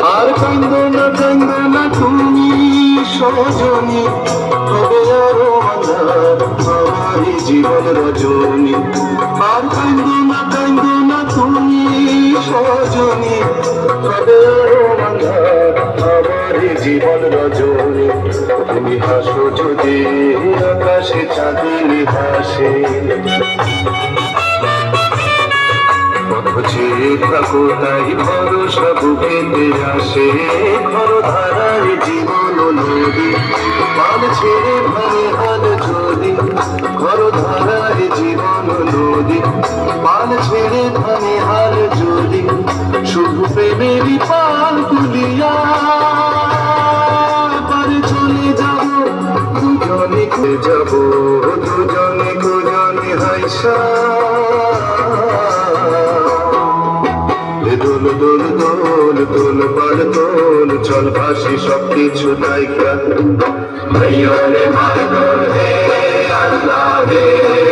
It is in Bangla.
আর কান্দো না তুমি সজনী, হবে আরো আঁধার আমার জীবন রজনী। আর কান্দো না তুমি সজনী, হবে আরো আঁধার আমার জীবন রজনী। তুমি হাসো যদি আকাশে চাঁদনি হাসে, ছেড়ে থাকো তাই ভরসা বুকেতে আসে। ঘর ধারায় জীবন নদী, পাল ছেড়ে ভারে হাল যদি। ঘর ধারায় জীবন নদী, পাল ছেড়ে ভারে হাল যদি। শুধু প্রেমেরই পাল তুলিয়া পারে চলে যাব দুজনে, যাব দুজনে হাইসা। দোল দোল দোল দোল পাল দোল, চল ভাসি সবকিছু নাইকা। ভাইয়া রে মার দোল হে আল্লাহ হে।